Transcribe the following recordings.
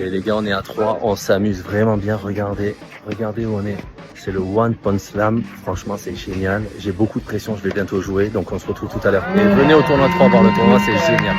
Et les gars, on est à 3, on s'amuse vraiment bien. Regardez où on est. C'est le One Punch Slam. Franchement, c'est génial. J'ai beaucoup de pression, je vais bientôt jouer. Donc on se retrouve tout à l'heure. Et venez au tournoi 3 voir le tournoi, c'est génial.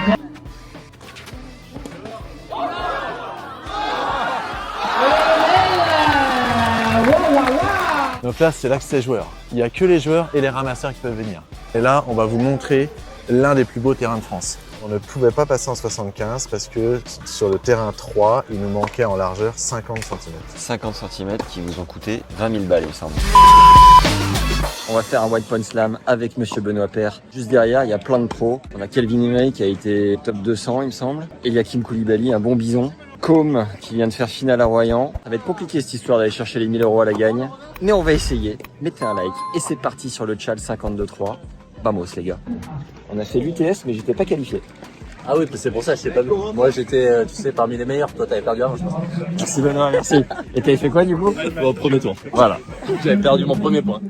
Donc là, c'est l'accès joueur. Il n'y a que les joueurs et les ramasseurs qui peuvent venir. Et là, on va vous montrer l'un des plus beaux terrains de France. On ne pouvait pas passer en 75 parce que sur le terrain 3, il nous manquait en largeur 50 cm. 50 cm qui vous ont coûté 20 000 balles, il me semble. On va faire un White Point Slam avec Monsieur Benoît Paire. Juste derrière, il y a plein de pros. On a Kelvin Emery qui a été top 200, il me semble. Eliakim Koulibaly, un bon bison. Com qui vient de faire finale à Royan. Ça va être compliqué cette histoire d'aller chercher les 1000 € à la gagne. Mais on va essayer. Mettez un like. Et c'est parti sur le challenge 52-3. Vamos les gars. On a fait l'UTS mais j'étais pas qualifié. Ah oui, c'est pour ça, je sais pas vu. Moi, j'étais, tu sais, parmi les meilleurs. Toi, t'avais perdu avant, je pense. Merci Benoît, merci. Et t'avais fait quoi du coup? Au premier tour. Voilà. J'avais perdu mon premier point.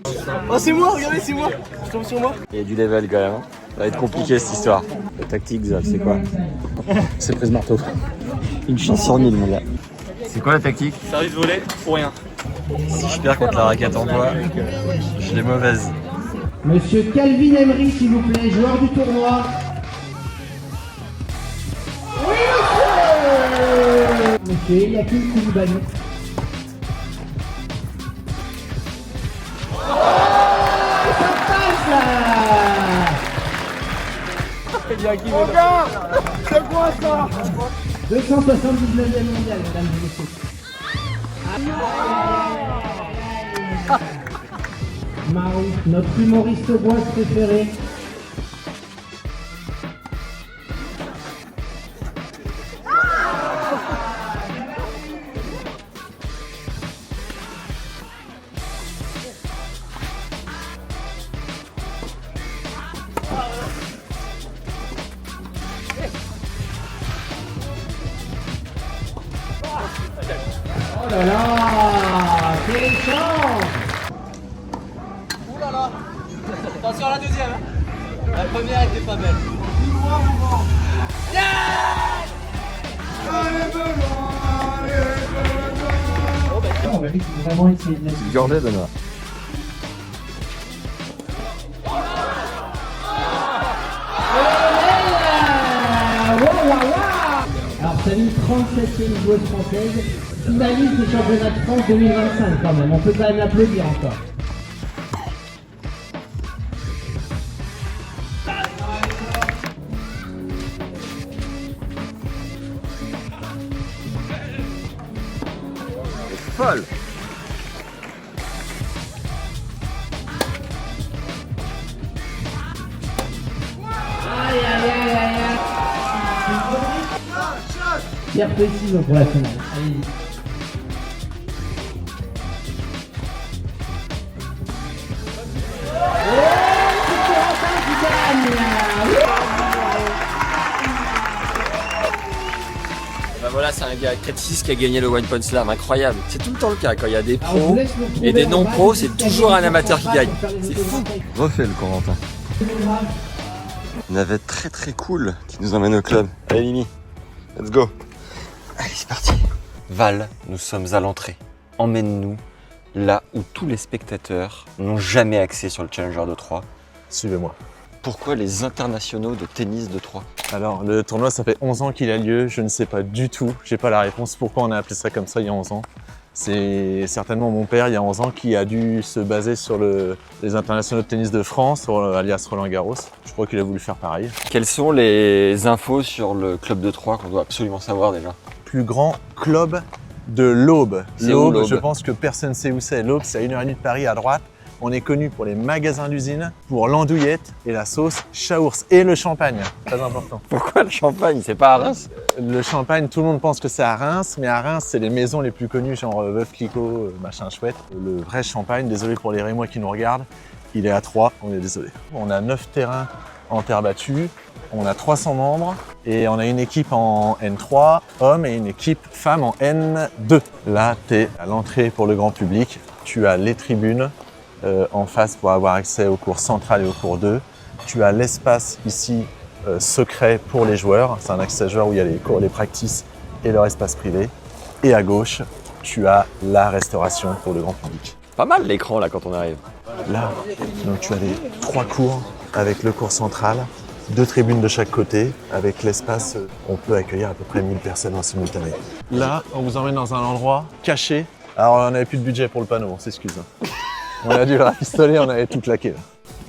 Oh c'est moi, regardez c'est moi. Je tombe sur moi. Il y a du level quand même. Ça va être compliqué cette histoire. La tactique, Zaf, c'est quoi? C'est prise marteau. Une chance sur 1000 mon gars. C'est quoi la tactique? Service volé pour rien. Si je perds contre la raquette en bois, je l'ai mauvaise. Monsieur Kelvin Emery, s'il vous plaît, joueur du tournoi. Oui, monsieur. Monsieur Eliakim Koulibaly. Oh, ça passe là. Mon gars, c'est quoi ça? 279e mondial, mesdames et messieurs. Marouf, notre humoriste bois préféré. Oh là là, quelle chance! Attention à la deuxième. La première était pas belle. On va vraiment essayer de C'est Gordet Benoît. Alors, ça une 37e joueuse française, finaliste des championnats de France 2025 quand même. On peut quand même l'applaudir encore. Folle. Aïe aïe aïe aïe aïe. Pierre précision pour la finale. Allez-y. Ben voilà, c'est un gars 4-6 qui a gagné le One Punch Slam, incroyable. C'est tout le temps le cas, quand il y a des Alors, je vous pros laisse nous retrouver et des en non-pros, bas, c'est toujours un amateur qui gagne. C'est fou. Refais le Corentin. Une navette très cool qui nous emmène au club. Allez Mimi, let's go. Allez, c'est parti. Val, nous sommes à l'entrée. Emmène-nous là où tous les spectateurs n'ont jamais accès sur le Challenger de 3. Suivez-moi. Pourquoi les internationaux de tennis de 3? Alors, le tournoi, ça fait 11 ans qu'il a lieu. Je ne sais pas du tout. J'ai pas la réponse pourquoi on a appelé ça comme ça il y a 11 ans. C'est certainement mon père, il y a 11 ans, qui a dû se baser sur les internationaux de tennis de France, alias Roland Garros. Je crois qu'il a voulu faire pareil. Quelles sont les infos sur le club de 3 qu'on doit absolument savoir déjà? Plus grand club de l'Aube. C'est où, l'Aube? Je pense que personne ne sait où c'est. L'Aube, c'est à 1h30 de Paris à droite. On est connu pour les magasins d'usine, pour l'andouillette et la sauce chaours et le champagne, très important. Pourquoi le champagne? C'est pas à Reims? Le champagne, tout le monde pense que c'est à Reims, mais à Reims, c'est les maisons les plus connues, genre Veuve Clicquot, machin chouette. Le vrai champagne, désolé pour les Rémois qui nous regardent, il est à 3, on est désolé. On a 9 terrains en terre battue, on a 300 membres et on a une équipe en N3 hommes et une équipe femmes en N2. Là, tu es à l'entrée pour le grand public, tu as les tribunes en face pour avoir accès au cours central et au cours 2. Tu as l'espace ici secret pour les joueurs, c'est un accès joueur où il y a les cours, les practices et leur espace privé. Et à gauche, tu as la restauration pour le grand public. Pas mal l'écran là quand on arrive. Là, donc tu as les 3 cours avec le cours central, 2 tribunes de chaque côté, avec l'espace, on peut accueillir à peu près 1000 personnes en simultané. Là, on vous emmène dans un endroit caché. Alors, on n'avait plus de budget pour le panneau, on s'excuse. On a dû le rafistoler, on avait tout claqué. Là.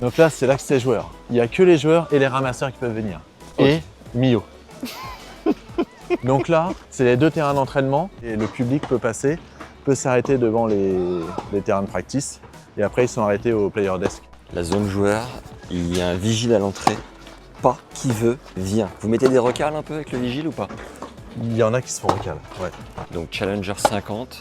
Donc là, c'est l'accès joueurs. Il n'y a que les joueurs et les ramasseurs qui peuvent venir. Et Mio. Donc là, c'est les 2 terrains d'entraînement et le public peut passer, peut s'arrêter devant les terrains de practice et après ils sont arrêtés au player desk. La zone joueur, il y a un vigile à l'entrée. Pas qui veut, vient. Vous mettez des recals un peu avec le vigile ou pas? Il y en a qui se font recal, ouais. Donc Challenger 50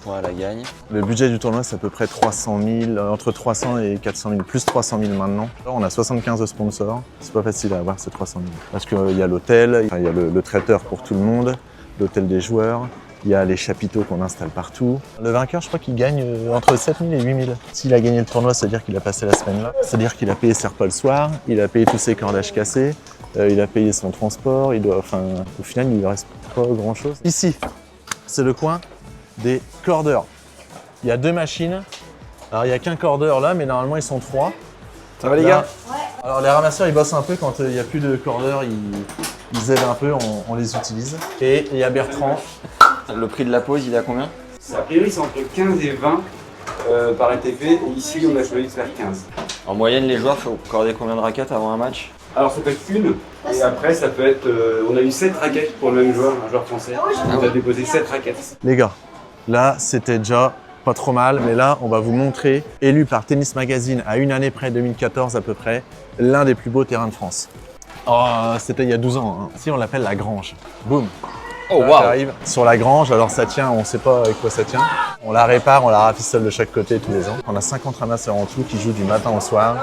points à la gagne. Le budget du tournoi, c'est à peu près 300 000, entre 300 et 400 000, plus 300 000 maintenant. Là, on a 75 sponsors, c'est pas facile à avoir ces 300 000. Parce qu'il y a l'hôtel, il y a le traiteur pour tout le monde, l'hôtel des joueurs, il y a les chapiteaux qu'on installe partout. Le vainqueur, je crois qu'il gagne entre 7 000 et 8 000. S'il a gagné le tournoi, c'est-à-dire qu'il a passé la semaine là. C'est-à-dire qu'il a payé ses repas le soir, il a payé tous ses cordages cassés, il a payé son transport, au final, il ne reste pas grand-chose. Ici, c'est le coin des cordeurs. Il y a 2 machines. Alors, il n'y a qu'un cordeur là, mais normalement, ils sont 3. Ça va les Là, gars? Alors, les ramasseurs, ils bossent un peu quand il n'y a plus de cordeurs, ils aident un peu, on les utilise. Et il y a Bertrand. Le prix de la pause, il est à combien? A priori, c'est entre 15 et 20 par ATP. Et ici, on a choisi de faire 15. En moyenne, les joueurs, il faut accorder combien de raquettes avant un match? Alors, ça peut être une. Et après, ça peut être. On a eu 7 raquettes pour le même joueur, un joueur français. On a déposé 7 raquettes. Les gars, là, c'était déjà pas trop mal, mais là, on va vous montrer, élu par Tennis Magazine à une année près, 2014 à peu près, l'un des plus beaux terrains de France. Oh, c'était il y a 12 ans. Hein. Ici, on l'appelle la Grange. Boum. Oh Là, waouh! t'arrives sur la Grange, alors ça tient, on sait pas avec quoi ça tient. On la répare, on la rafistole de chaque côté tous les ans. On a 50 ramasseurs en tout qui jouent du matin au soir,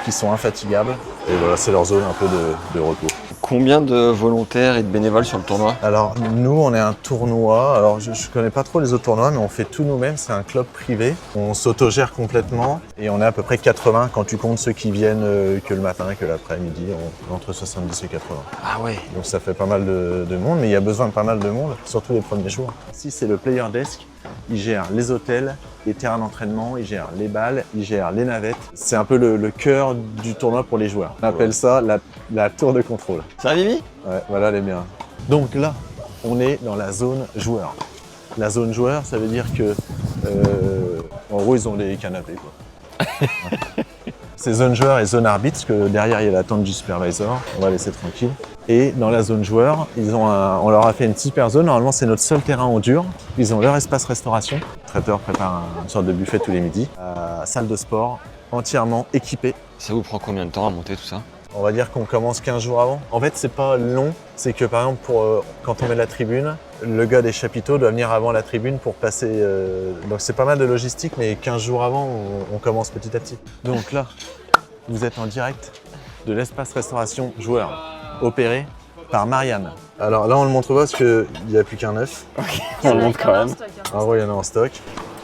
qui sont infatigables. Et voilà, c'est leur zone un peu de repos. Combien de volontaires et de bénévoles sur le tournoi? Alors nous, on est un tournoi, alors je connais pas trop les autres tournois, mais on fait tout nous-mêmes, c'est un club privé. On s'autogère complètement et on est à peu près 80 quand tu comptes ceux qui viennent que le matin, que l'après-midi, entre 70 et 80. Ah ouais. Donc ça fait pas mal de monde, mais il y a besoin de pas mal de monde, surtout les premiers jours. Ici, c'est le player desk. Il gère les hôtels, les terrains d'entraînement, il gère les balles, il gère les navettes. C'est un peu le cœur du tournoi pour les joueurs. On appelle ça la tour de contrôle. Ça va, Mimi? Ouais, voilà les biens. Donc là, on est dans la zone joueur. La zone joueur, ça veut dire que, en gros, ils ont des canapés, quoi. C'est zone joueur et zone arbitre, parce que derrière, il y a la tente du supervisor. On va laisser tranquille. Et dans la zone joueur, on leur a fait une super zone. Normalement, c'est notre seul terrain en dur. Ils ont leur espace restauration. Le traiteur prépare une sorte de buffet tous les midis. Salle de sport entièrement équipée. Ça vous prend combien de temps à monter tout ça? On va dire qu'on commence 15 jours avant. En fait, c'est pas long. C'est que par exemple, quand on met la tribune, le gars des chapiteaux doit venir avant la tribune pour passer. Donc c'est pas mal de logistique, mais 15 jours avant, on commence petit à petit. Donc là, vous êtes en direct de l'espace restauration joueur, opéré par Marianne. Alors là, on le montre pas parce qu'il n'y a plus qu'un œuf. On le montre quand même. En gros, il y en a en stock.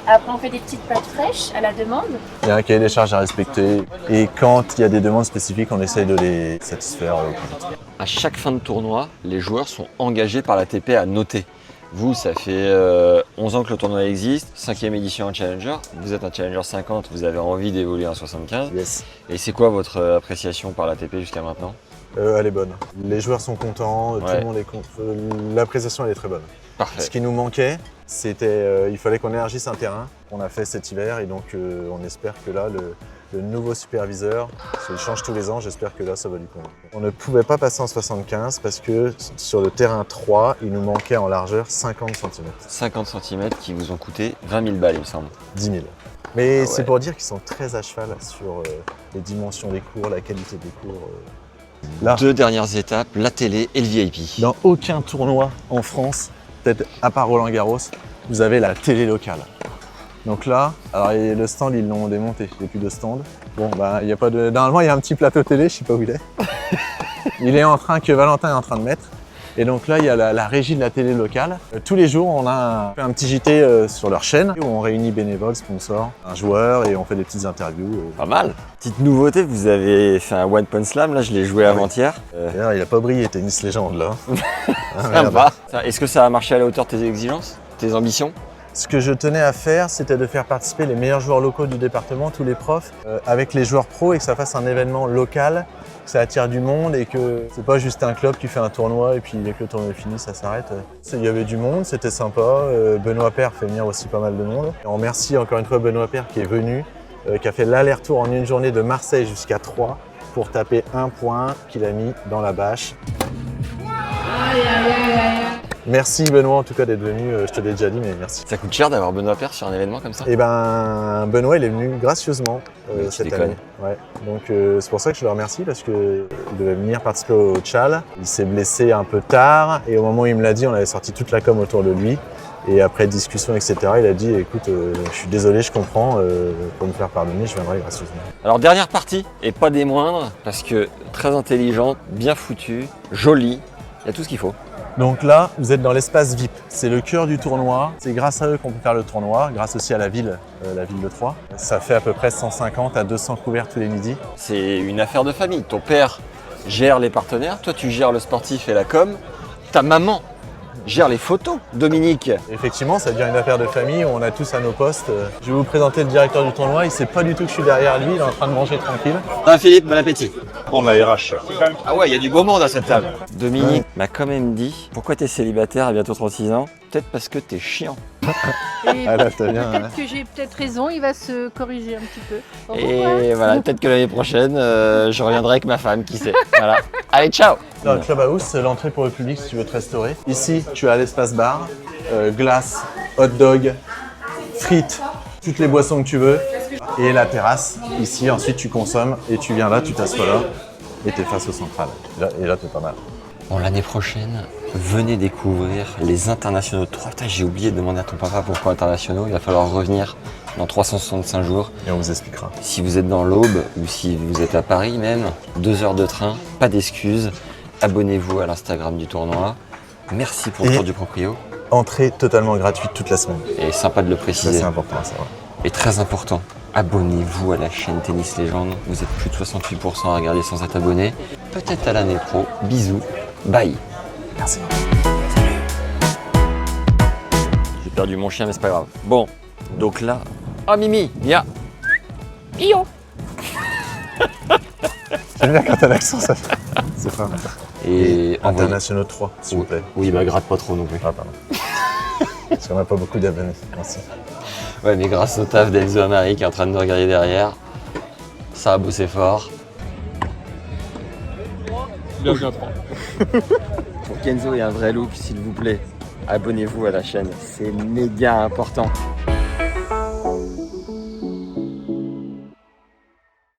Après, on fait des petites pâtes fraîches à la demande. Il y a un cahier des charges à respecter. Et quand il y a des demandes spécifiques, on essaye de les satisfaire au plus vite. À chaque fin de tournoi, les joueurs sont engagés par l'ATP à noter. Vous, ça fait 11 ans que le tournoi existe, 5e édition en Challenger. Vous êtes un Challenger 50, vous avez envie d'évoluer en 75. Yes. Et c'est quoi votre appréciation par l'ATP jusqu'à maintenant? Elle est bonne. Les joueurs sont contents, tout Ouais. le monde est content. L'appréciation, elle est très bonne. Parfait. Ce qui nous manquait, c'était il fallait qu'on élargisse un terrain qu'on a fait cet hiver et donc on espère que là, le nouveau superviseur, parce qu'il change tous les ans, j'espère que là, ça va lui convenir. On ne pouvait pas passer en 75 parce que sur le terrain 3, il nous manquait en largeur 50 cm. 50 cm qui vous ont coûté 20 000 balles, il me semble. 10 000. Mais Ah ouais. c'est pour dire qu'ils sont très à cheval sur les dimensions des cours, la qualité des cours. Là, Deux dernières étapes, la télé et le VIP. dans aucun tournoi en France, peut-être à part Roland Garros, vous avez la télé locale. Donc là, alors et le stand, ils l'ont démonté, il n'y a plus de stand. Bon, bah, il y a pas de. Normalement, il y a un petit plateau télé, je sais pas où il est. Il est en train, que Valentin est en train de mettre. Et donc là, il y a la régie de la télé locale. Tous les jours, on a un petit JT sur leur chaîne où on réunit bénévoles, sponsors, un joueur et on fait des petites interviews. Pas mal. Petite nouveauté, vous avez fait un One Punch Slam, là je l'ai joué avant-hier. D'ailleurs, il a pas brillé, Tennis Légende là. Ah, Ça merde. va. Est-ce que ça a marché à la hauteur de tes exigences? tes ambitions? Ce que je tenais à faire, c'était de faire participer les meilleurs joueurs locaux du département, tous les profs, avec les joueurs pros et que ça fasse un événement local, que ça attire du monde et que c'est pas juste un club qui fait un tournoi et puis dès que le tournoi est fini, ça s'arrête. Il y avait du monde, c'était sympa. Benoît Paire fait venir aussi pas mal de monde. Et on remercie encore une fois Benoît Paire qui est venu, qui a fait l'aller-retour en une journée de Marseille jusqu'à Troyes pour taper un point qu'il a mis dans la bâche. Merci Benoît en tout cas d'être venu, je te l'ai déjà dit mais merci. Ça coûte cher d'avoir Benoît Paire sur un événement comme ça? Et ben Benoît il est venu gracieusement cette année. Ouais. Donc c'est pour ça que je le remercie parce qu'il devait venir participer au Tchal. Il s'est blessé un peu tard et au moment où il me l'a dit on avait sorti toute la com autour de lui. Et après discussion etc il a dit écoute je suis désolé je comprends, pour me faire pardonner je viendrai gracieusement. Alors dernière partie et pas des moindres parce que très intelligente, bien foutue, jolie, il y a tout ce qu'il faut. Donc là, vous êtes dans l'espace VIP. C'est le cœur du tournoi. C'est grâce à eux qu'on peut faire le tournoi, grâce aussi à la ville de Troyes. Ça fait à peu près 150 à 200 couverts tous les midis. C'est une affaire de famille. Ton père gère les partenaires, toi tu gères le sportif et la com. Ta maman gère les photos, Dominique. Effectivement, ça devient une affaire de famille où on a tous à nos postes. Je vais vous présenter le directeur du tournoi. Il sait pas du tout que je suis derrière lui. Il est en train de manger tranquille. Philippe, bon appétit. On a RH. Ah ouais, il y a du beau monde à cette table. Dominique m'a quand même dit pourquoi t'es célibataire à bientôt 36 ans. Peut-être parce que t'es chiant. Et Ah là, t'as bien, peut-être hein. que j'ai peut-être raison, il va se corriger un petit peu. Au revoir. Et voilà, peut-être que l'année prochaine, je reviendrai avec ma femme, qui sait. Voilà. Allez, ciao. Dans le Clubhouse, c'est l'entrée pour le public si tu veux te restaurer. Ici, tu as l'espace bar, glace, hot dog, frites, toutes les boissons que tu veux. Et la terrasse, ici, ensuite tu consommes et tu viens là, tu t'assois là et t'es face au central. Et là, t'es pas mal. Bon, l'année prochaine, venez découvrir les internationaux de Troyes. Putain, j'ai oublié de demander à ton papa pourquoi internationaux. Il va falloir revenir dans 365 jours. Et on vous expliquera. Si vous êtes dans l'Aube ou si vous êtes à Paris même, 2 heures de train, pas d'excuses. Abonnez-vous à l'Instagram du tournoi. Merci pour le tour du proprio. Entrée totalement gratuite toute la semaine. Et sympa de le Ça, préciser. c'est important à savoir. Et très important, abonnez-vous à la chaîne Tennis Légende. Vous êtes plus de 68% à regarder sans être abonné. Peut-être à l'année pro. Bisous. Bye. Merci. J'ai perdu mon chien, mais c'est pas grave. Bon, donc là... Oh Mimi, viens. Pio. J'aime bien quand t'as l'accent, ça fait. C'est pas mal. Et Internationaux 3, s'il vous plaît. Oui, bah gratte pas trop non plus. Ah, pardon. Parce qu'on n'a pas beaucoup d'abonnés. Merci. Ouais, mais grâce au taf d'Enzo Amari qui est en train de nous regarder derrière, ça a bossé fort. Bienvenue à 3. Pour qu'Enzo ait un vrai look, s'il vous plaît, abonnez-vous à la chaîne. C'est méga important.